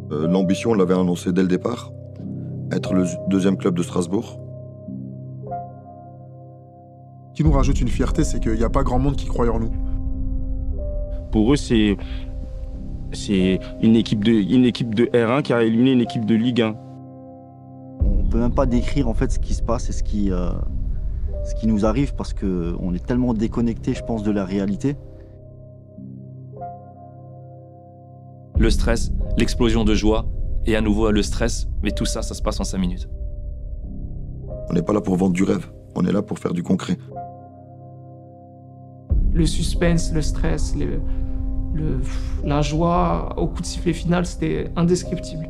L'ambition, on l'avait annoncé dès le départ, être le deuxième club de Strasbourg. Ce qui nous rajoute une fierté, c'est qu'il n'y a pas grand monde qui croit en nous. Pour eux, c'est une équipe de R1 qui a éliminé une équipe de Ligue 1. On ne peut même pas décrire en fait ce qui se passe et ce qui nous arrive parce qu'on est tellement déconnecté, je pense, de la réalité. Le stress, l'explosion de joie, et à nouveau le stress, mais tout ça, ça se passe en 5 minutes. On n'est pas là pour vendre du rêve, on est là pour faire du concret. Le suspense, le stress, la joie au coup de sifflet final, c'était indescriptible.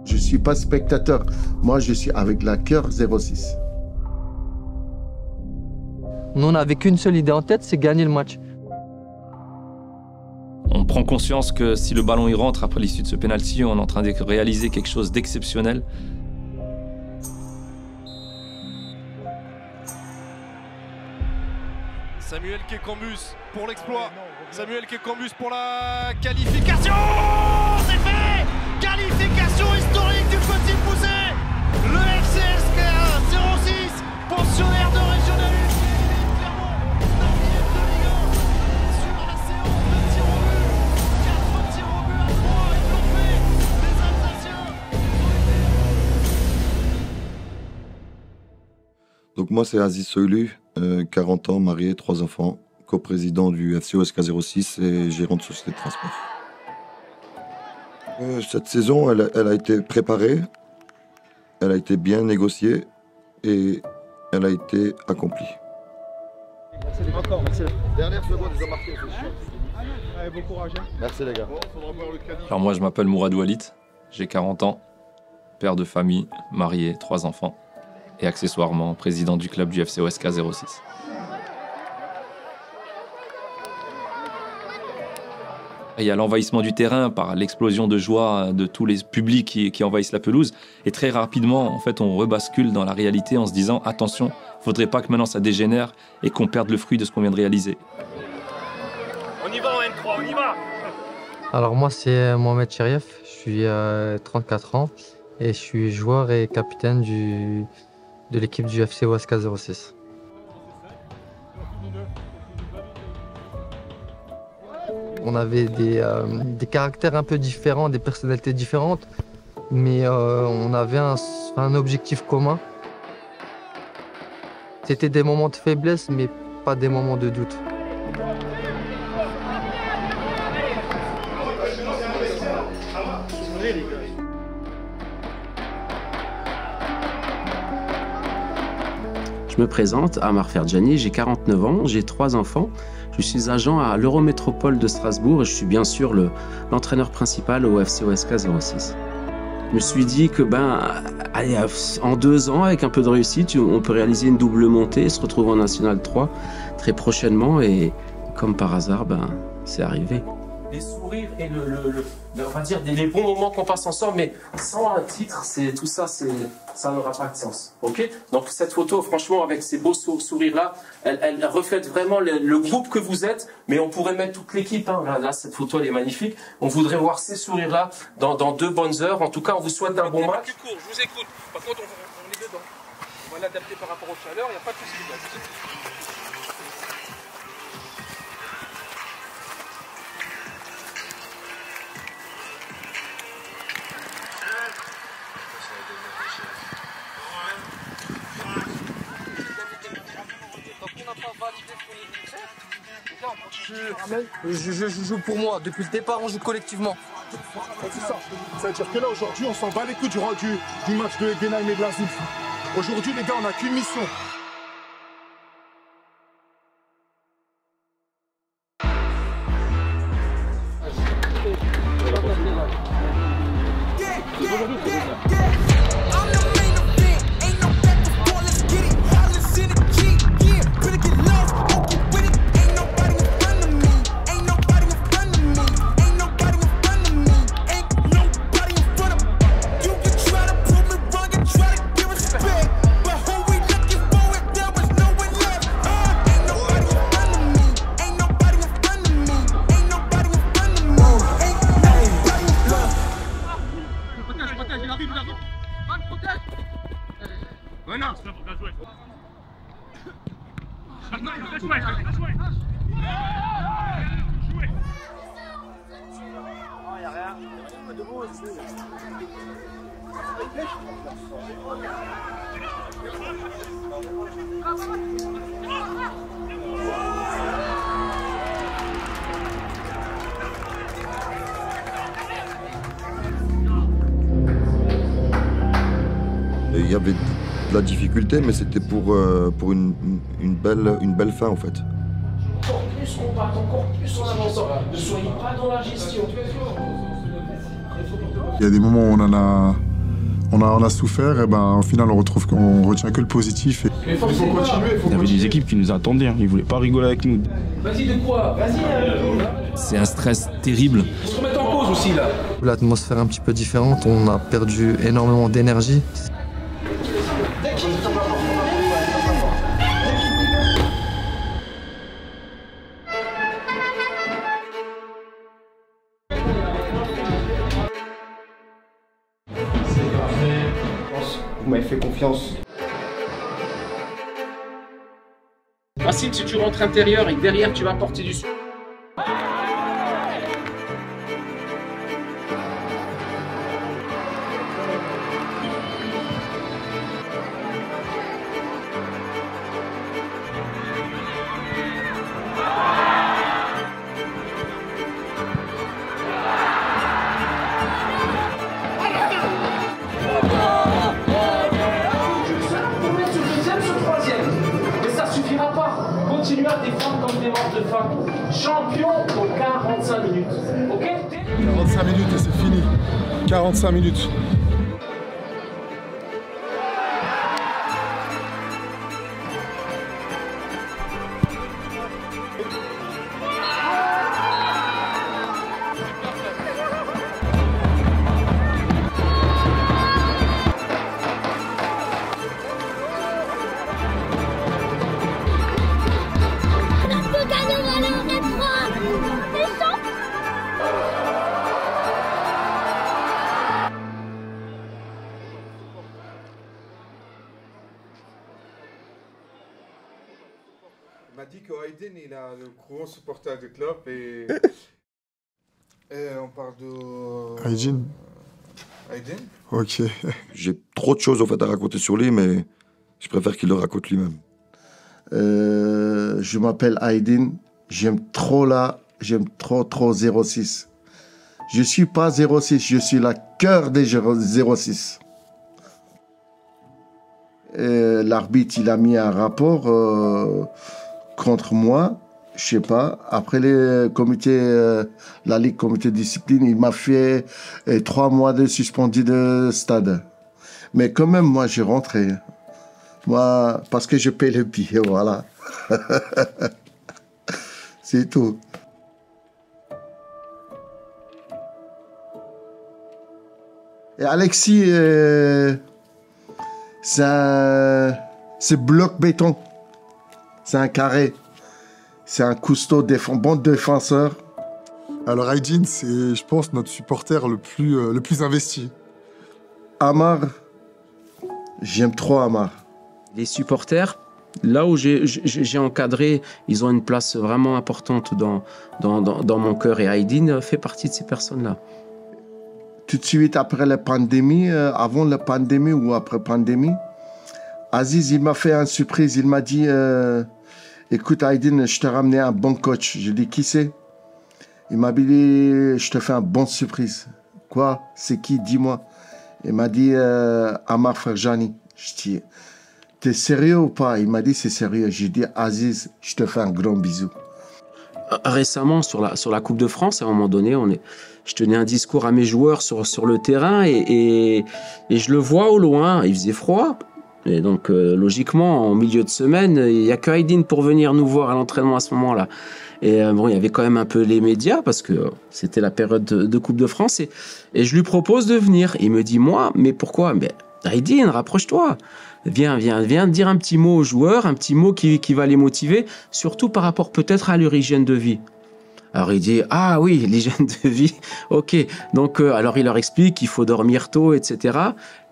Je ne suis pas spectateur, moi je suis avec la cœur 06. Nous, on n'avait qu'une seule idée en tête, c'est gagner le match. On prend conscience que si le ballon y rentre après l'issue de ce penalty, on est en train de réaliser quelque chose d'exceptionnel. Samuel Kékambus pour l'exploit. Samuel Kékambus pour la qualification. C'est fait. Qualification historique du Petit Poussé. Le FCSK 06, pensionnaire de Régional 1, Clermont, 9e de Ligue 1. Sur la séance de tir au but, 4 tirs au but à 3 et flopé des Alsaciens. Donc moi c'est Aziz Soylu, 40 ans, marié, 3 enfants, coprésident du FCOSK 06 et gérant de société de transport. Cette saison, elle a été préparée, elle a été bien négociée et elle a été accomplie. Encore, merci. Dernière seconde, ils ont marqué. Allez, bon courage. Merci les gars. Alors moi, je m'appelle Mourad Oualit, j'ai 40 ans, père de famille, marié, 3 enfants et accessoirement président du club du FCOSK 06. Il y a l'envahissement du terrain par l'explosion de joie de tous les publics qui envahissent la pelouse. Et très rapidement, en fait, on rebascule dans la réalité en se disant « Attention, il ne faudrait pas que maintenant ça dégénère et qu'on perde le fruit de ce qu'on vient de réaliser. » On y va en N3, on y va. Alors moi, c'est Mohamed Chérif, je suis 34 ans et je suis joueur et capitaine de l'équipe du FCOSK 06. On avait des caractères un peu différents, des personnalités différentes, mais on avait un objectif commun. C'était des moments de faiblesse, mais pas des moments de doute. Je me présente, Amar Ferjani, j'ai 49 ans, j'ai 3 enfants. Je suis agent à l'Eurométropole de Strasbourg et je suis bien sûr l'entraîneur principal au FCOSK 06. Je me suis dit que allez, en 2 ans, avec un peu de réussite, on peut réaliser une double montée et se retrouver en National 3 très prochainement. Et comme par hasard, c'est arrivé. Les sourires et on va dire les bons moments qu'on passe ensemble, mais sans un titre, tout ça, ça n'aura pas de sens. Ok? Donc cette photo, franchement, avec ces beaux sourires-là, elle reflète vraiment le groupe que vous êtes, mais on pourrait mettre toute l'équipe. Hein. Là, cette photo, elle est magnifique. On voudrait voir ces sourires-là dans 2 bonnes heures. En tout cas, on vous souhaite un bon match. Je vous écoute. Par contre, on est dedans. On va l'adapter par rapport aux chaleurs, il n'y a pas de souci. Je vous écoute. Je joue pour moi. Depuis le départ, on joue collectivement. C'est ça. C'est-à-dire que là, aujourd'hui, on s'en bat les couilles du match de Egenheim et de la Zouf. Aujourd'hui, les gars, on n'a qu'une mission. Il y avait de la difficulté, mais c'était pour une belle fin en fait. Encore plus on part, encore plus en avançant. Ne soyez pas dans la gestion. Il y a des moments où on a souffert, et ben au final on retient que le positif. Il faut continuer. Il y avait des équipes qui nous attendaient, hein. Ils voulaient pas rigoler avec nous. Vas-y, de quoi? Vas-y. C'est un stress terrible. On se remet en cause aussi là. L'atmosphère un petit peu différente, on a perdu énormément d'énergie. Vous m'avez fait confiance. Facile si tu rentres intérieur et que derrière tu vas apporter du son. Continuez à défendre comme des morts de faim. Champion pour 45 minutes. Ok? 45 minutes et c'est fini. 45 minutes. Il m'a dit qu'Aiden, il a le gros supporter du club et on parle de... Aiden. Aiden? Ok. J'ai trop de choses en fait à raconter sur lui, mais je préfère qu'il le raconte lui-même. Je m'appelle Aiden, j'aime trop 06. Je suis pas 06, je suis la cœur des 06. L'arbitre, il a mis un rapport contre moi, je sais pas. Après les comités, la Ligue comité de discipline, il m'a fait 3 mois de suspendu de stade. Mais quand même, moi, j'ai rentré. Moi, parce que je paye le billet, voilà. C'est tout. Et Alexis, c'est bloc béton. C'est un carré. C'est un costaud, bon défenseur. Alors Aiden, c'est, je pense, notre supporter le plus investi. Amar, j'aime trop Amar. Les supporters, là où j'ai encadré, ils ont une place vraiment importante dans mon cœur. Et Aiden fait partie de ces personnes-là. Tout de suite après la pandémie, avant la pandémie ou après la pandémie, Aziz, il m'a fait une surprise. Il m'a dit, écoute Aiden, je t'ai ramené un bon coach. Je dis, qui c'est? Il m'a dit, je te fais un bon surprise. Quoi? C'est qui? Dis-moi. Il m'a dit, Amar Ferjani. Je dis, t'es sérieux ou pas? Il m'a dit, c'est sérieux. J'ai dit, Aziz, je te fais un grand bisou. Récemment, sur la Coupe de France, à un moment donné, je tenais un discours à mes joueurs sur le terrain et je le vois au loin. Il faisait froid. Et donc, logiquement, en milieu de semaine, il n'y a que Aiden pour venir nous voir à l'entraînement à ce moment-là. Et bon, il y avait quand même un peu les médias parce que c'était la période de Coupe de France. Et je lui propose de venir. Il me dit, moi, mais pourquoi? Mais Aiden, rapproche-toi. Viens dire un petit mot aux joueurs, un petit mot qui va les motiver, surtout par rapport peut-être à leur hygiène de vie. Alors il dit, ah oui, l'hygiène de vie, ok. Donc alors il leur explique qu'il faut dormir tôt, etc.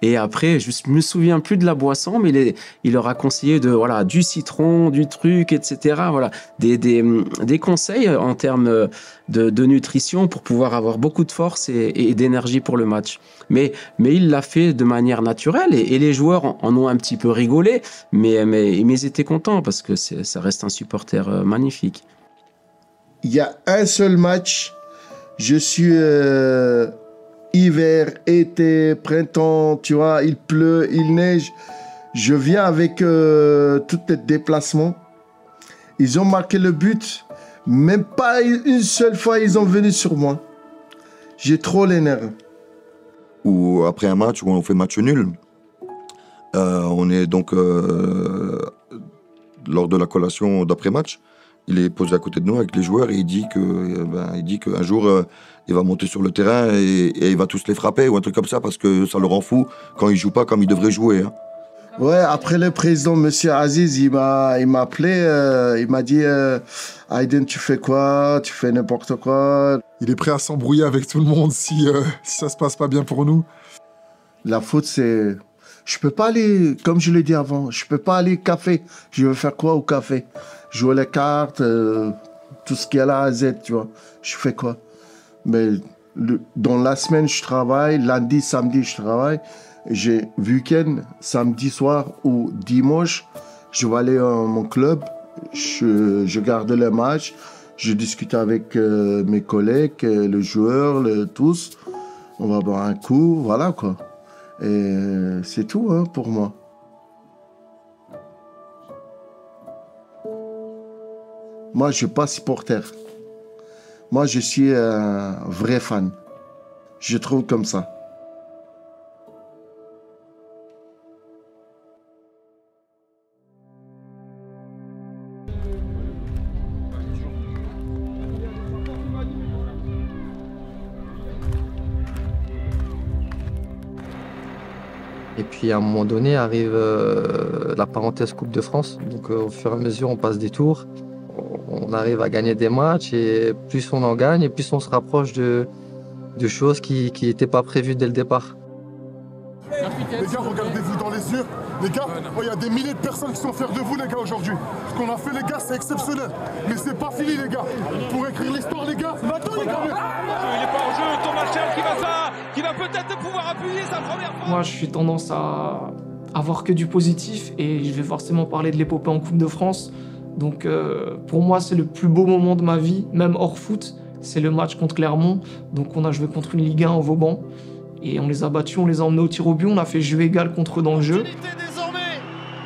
Et après, je me souviens plus de la boisson, mais il leur a conseillé voilà, du citron, du truc, etc. Voilà, des conseils en termes de nutrition pour pouvoir avoir beaucoup de force et d'énergie pour le match. Mais il l'a fait de manière naturelle et les joueurs en ont un petit peu rigolé, mais ils étaient contents parce que ça reste un supporter magnifique. Il y a un seul match, je suis hiver, été, printemps, tu vois, il pleut, il neige. Je viens avec tous les déplacements. Ils ont marqué le but, même pas une seule fois ils ont venu sur moi. J'ai trop les nerfs. Ou après un match où on fait match nul, on est donc lors de la collation d'après-match. Il est posé à côté de nous avec les joueurs et il dit qu'un jour, il va monter sur le terrain et il va tous les frapper ou un truc comme ça parce que ça le rend fou quand il joue pas comme il devrait jouer. Hein. Ouais, après le président, Monsieur Aziz, il m'a appelé, il m'a dit Aiden, tu fais quoi? Tu fais n'importe quoi. Il est prêt à s'embrouiller avec tout le monde si ça se passe pas bien pour nous. La faute, c'est... Je peux pas aller, comme je l'ai dit avant, je peux pas aller café. Je veux faire quoi au café? Jouer les cartes, tout ce qu'il y a là à Z, tu vois. Je fais quoi? Mais dans la semaine, je travaille. Lundi, samedi, je travaille. J'ai week-end, samedi soir ou dimanche, je vais aller à mon club. Je garde les matchs. Je discute avec mes collègues, les joueurs, tous. On va boire un coup, voilà quoi. Et c'est tout hein, pour moi. Moi, je ne suis pas supporter. Moi, je suis un vrai fan. Je trouve comme ça. Et puis à un moment donné arrive la parenthèse Coupe de France. Donc au fur et à mesure on passe des tours, on arrive à gagner des matchs et plus on en gagne et plus on se rapproche de choses qui n'étaient pas prévues dès le départ. Les gars, regardez-vous dans les yeux. Les gars, il y a des milliers de personnes qui sont fiers de vous les gars aujourd'hui. Ce qu'on a fait les gars, c'est exceptionnel. Mais c'est pas fini les gars. Pour écrire l'histoire les gars, maintenant les gars. Il est pas en jeu, Thomas Cherl qui va peut-être pouvoir appuyer sa première fois. Moi, je suis tendance à avoir que du positif et je vais forcément parler de l'épopée en Coupe de France. Donc pour moi, c'est le plus beau moment de ma vie, même hors foot. C'est le match contre Clermont. Donc on a joué contre une Ligue 1 en Vauban. Et on les a battus, on les a emmenés au tir au but, on a fait jeu égal contre eux dans le jeu. Désormais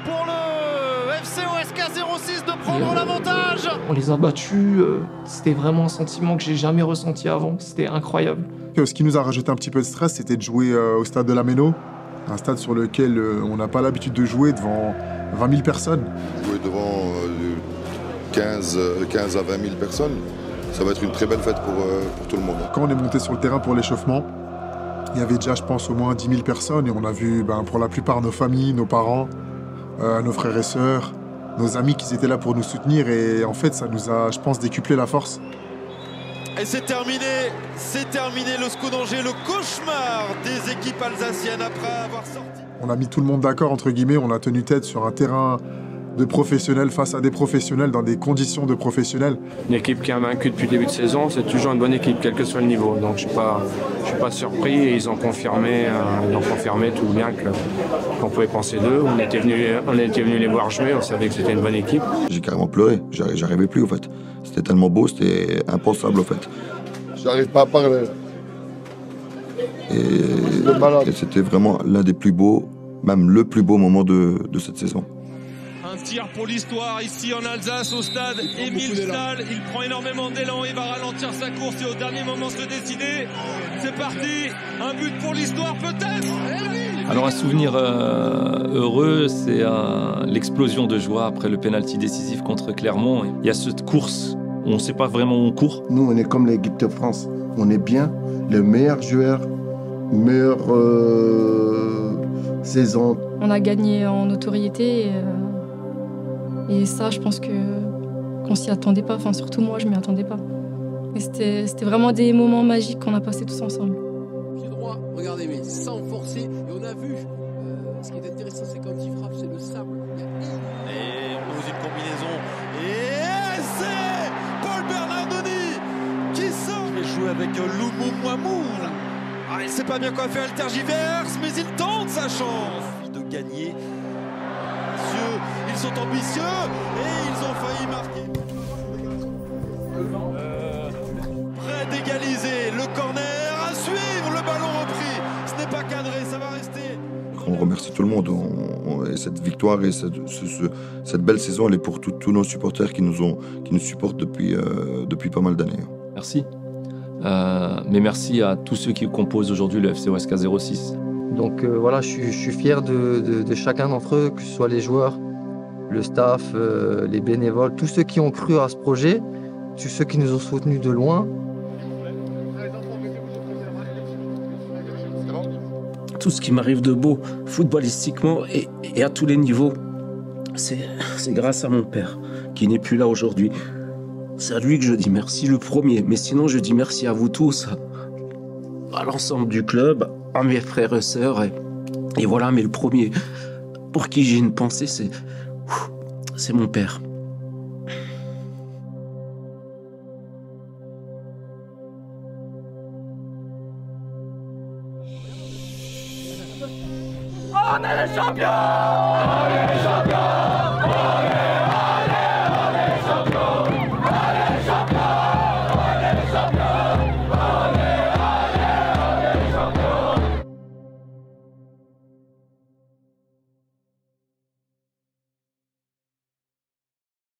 pour le FC OSK 06 de prendre l'avantage. On les a battus, c'était vraiment un sentiment que j'ai jamais ressenti avant, c'était incroyable. Ce qui nous a rajouté un petit peu de stress, c'était de jouer au stade de la Méno, un stade sur lequel on n'a pas l'habitude de jouer devant 20 000 personnes. Jouer devant 15 à 20 000 personnes, ça va être une très belle fête pour tout le monde. Quand on est monté sur le terrain pour l'échauffement, il y avait déjà, je pense, au moins 10 000 personnes et on a vu pour la plupart nos familles, nos parents, nos frères et sœurs, nos amis qui étaient là pour nous soutenir et en fait, ça nous a, je pense, décuplé la force. Et c'est terminé le SCO d'Angers, le cauchemar des équipes alsaciennes après avoir sorti. On a mis tout le monde d'accord, entre guillemets, on a tenu tête sur un terrain de professionnels face à des professionnels dans des conditions de professionnels. Une équipe qui a vaincu depuis le début de saison, c'est toujours une bonne équipe, quel que soit le niveau. Donc je suis pas surpris et ils ont confirmé tout bien qu'on pouvait penser d'eux. On était venu les voir jouer, on savait que c'était une bonne équipe. J'ai carrément pleuré, j'arrivais plus au fait. C'était tellement beau, c'était impensable au fait. J'arrive pas à parler. Et c'était vraiment l'un des plus beaux, même le plus beau moment de cette saison. Un tir pour l'histoire ici en Alsace au stade Émile Stahl. Il prend énormément d'élan, il va ralentir sa course et au dernier moment se décider. C'est parti, un but pour l'histoire peut-être. Alors un souvenir heureux, c'est l'explosion de joie après le pénalty décisif contre Clermont. Il y a cette course, on ne sait pas vraiment où on court. Nous, on est comme l'équipe de France. On est bien, le meilleur joueur, meilleure saison. On a gagné en notoriété et ça, je pense qu'on s'y attendait pas. Enfin, surtout moi, je m'y attendais pas. Et c'était vraiment des moments magiques qu'on a passés tous ensemble. Pied droit, regardez, mais sans forcer. Et on a vu, ce qui est intéressant, c'est quand il frappe, c'est le sable. Et on ose une combinaison. Et c'est Paul Bernardoni qui sort. Il joue avec Loumou Mouamou. Ah, il sait pas bien quoi faire, elle tergiverse, mais il tente sa chance de gagner. Ils sont ambitieux et ils ont failli marquer. Prêt d'égaliser, le corner à suivre, le ballon repris. Ce n'est pas cadré, ça va rester. On remercie tout le monde. Et cette victoire et cette belle saison, elle est pour tous nos supporters qui nous supportent depuis pas mal d'années. Merci. Mais merci à tous ceux qui composent aujourd'hui le FC OSK 06. Donc voilà, je suis fier de chacun d'entre eux, que ce soit les joueurs, le staff, les bénévoles, tous ceux qui ont cru à ce projet, tous ceux qui nous ont soutenus de loin. Tout ce qui m'arrive de beau, footballistiquement et à tous les niveaux, c'est grâce à mon père, qui n'est plus là aujourd'hui. C'est à lui que je dis merci le premier, mais sinon je dis merci à vous tous, à l'ensemble du club, à mes frères et sœurs, et voilà, mais le premier pour qui j'ai une pensée, c'est mon père. On est les champions! On est les champions!